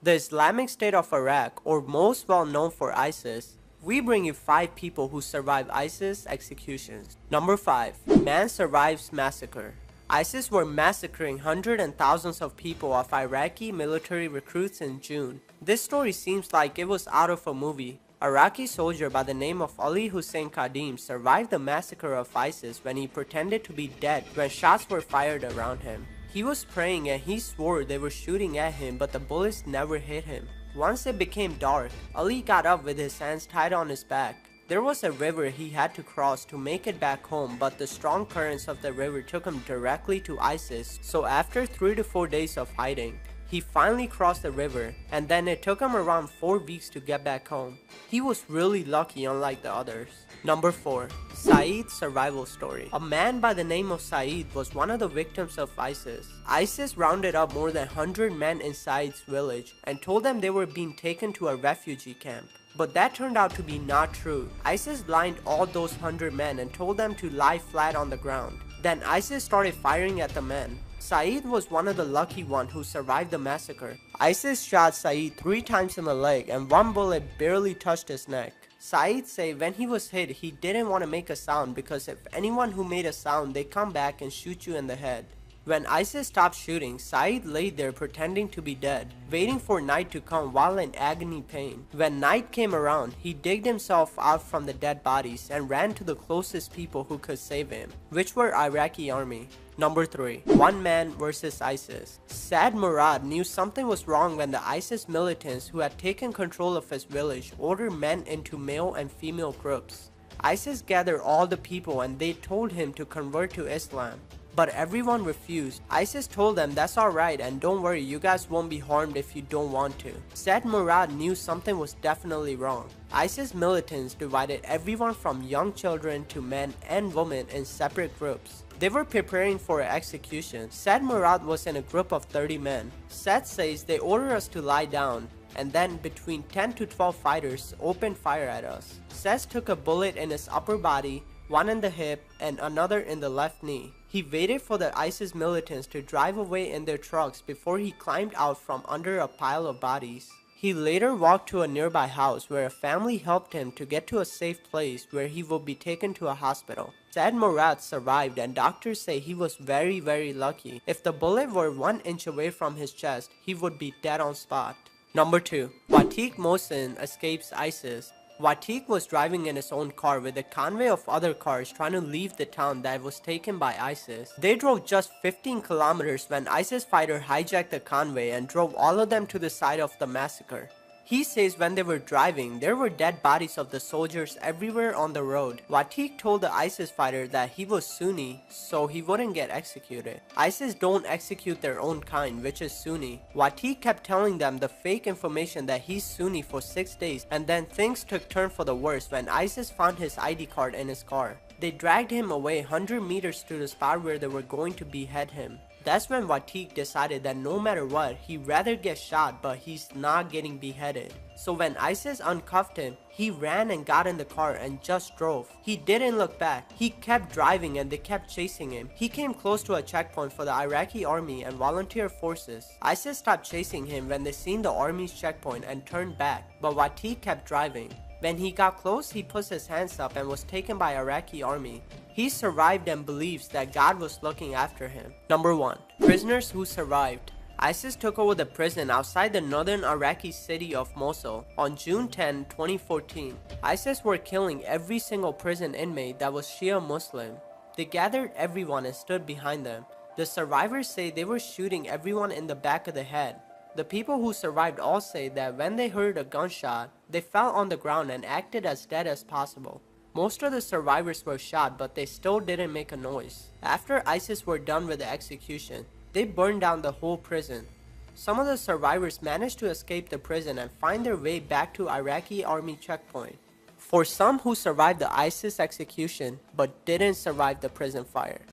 The Islamic State of Iraq, or most well known for ISIS, we bring you 5 people who survived ISIS executions. Number 5. Man survives massacre. ISIS were massacring hundreds and thousands of people of Iraqi military recruits in June. This story seems like it was out of a movie. Iraqi soldier by the name of Ali Hussein Qadim survived the massacre of ISIS when he pretended to be dead when shots were fired around him. He was praying and he swore they were shooting at him, but the bullets never hit him. Once it became dark, Ali got up with his hands tied on his back. There was a river he had to cross to make it back home, but the strong currents of the river took him directly to ISIS, so after 3 to 4 days of hiding, he finally crossed the river, and then it took him around 4 weeks to get back home. He was really lucky unlike the others. Number 4. Saeed's survival story. A man by the name of Saeed was one of the victims of ISIS. ISIS rounded up more than 100 men in Saeed's village and told them they were being taken to a refugee camp. But that turned out to be not true. ISIS blinded all those 100 men and told them to lie flat on the ground. Then ISIS started firing at the men. Saeed was one of the lucky ones who survived the massacre. ISIS shot Saeed 3 times in the leg and 1 bullet barely touched his neck. Saeed said when he was hit he didn't want to make a sound because if anyone who made a sound they come back and shoot you in the head. When ISIS stopped shooting, Saeed lay there pretending to be dead, waiting for night to come while in agony pain. When night came around, he digged himself out from the dead bodies and ran to the closest people who could save him, which were Iraqi army. Number 3. One man versus ISIS. Saad Murad knew something was wrong when the ISIS militants who had taken control of his village ordered men into male and female groups. ISIS gathered all the people and they told him to convert to Islam. But everyone refused. ISIS told them that's alright and don't worry, you guys won't be harmed if you don't want to. Saad Murad knew something was definitely wrong. ISIS militants divided everyone from young children to men and women in separate groups. They were preparing for an execution. Saad Murad was in a group of 30 men. Saad says they ordered us to lie down and then between 10 to 12 fighters opened fire at us. Saad took a bullet in his upper body, one in the hip and another in the left knee. He waited for the ISIS militants to drive away in their trucks before he climbed out from under a pile of bodies. He later walked to a nearby house where a family helped him to get to a safe place where he would be taken to a hospital. Saad Murad survived and doctors say he was very lucky. If the bullet were 1 inch away from his chest, he would be dead on spot. Number 2. Watiq Mohsen escapes ISIS. Watiq was driving in his own car with a convoy of other cars trying to leave the town that was taken by ISIS. They drove just 15 kilometers when ISIS fighter hijacked the convoy and drove all of them to the site of the massacre. He says when they were driving, there were dead bodies of the soldiers everywhere on the road. Watiq told the ISIS fighter that he was Sunni, so he wouldn't get executed. ISIS don't execute their own kind, which is Sunni. Watiq kept telling them the fake information that he's Sunni for 6 days, and then things took turn for the worse when ISIS found his ID card in his car. They dragged him away 100 meters to the spot where they were going to behead him. That's when Watiq decided that no matter what, he'd rather get shot but he's not getting beheaded. So when ISIS uncuffed him, he ran and got in the car and just drove. He didn't look back. He kept driving and they kept chasing him. He came close to a checkpoint for the Iraqi army and volunteer forces. ISIS stopped chasing him when they seen the army's checkpoint and turned back, but Watiq kept driving. When he got close, he put his hands up and was taken by Iraqi army. He survived and believes that God was looking after him. Number 1. Prisoners who survived. ISIS took over the prison outside the northern Iraqi city of Mosul on June 10, 2014. ISIS were killing every single prison inmate that was Shia Muslim. They gathered everyone and stood behind them. The survivors say they were shooting everyone in the back of the head. The people who survived all say that when they heard a gunshot, they fell on the ground and acted as dead as possible. Most of the survivors were shot, but they still didn't make a noise. After ISIS were done with the execution, they burned down the whole prison. Some of the survivors managed to escape the prison and find their way back to Iraqi army checkpoint. For some who survived the ISIS execution but didn't survive the prison fire,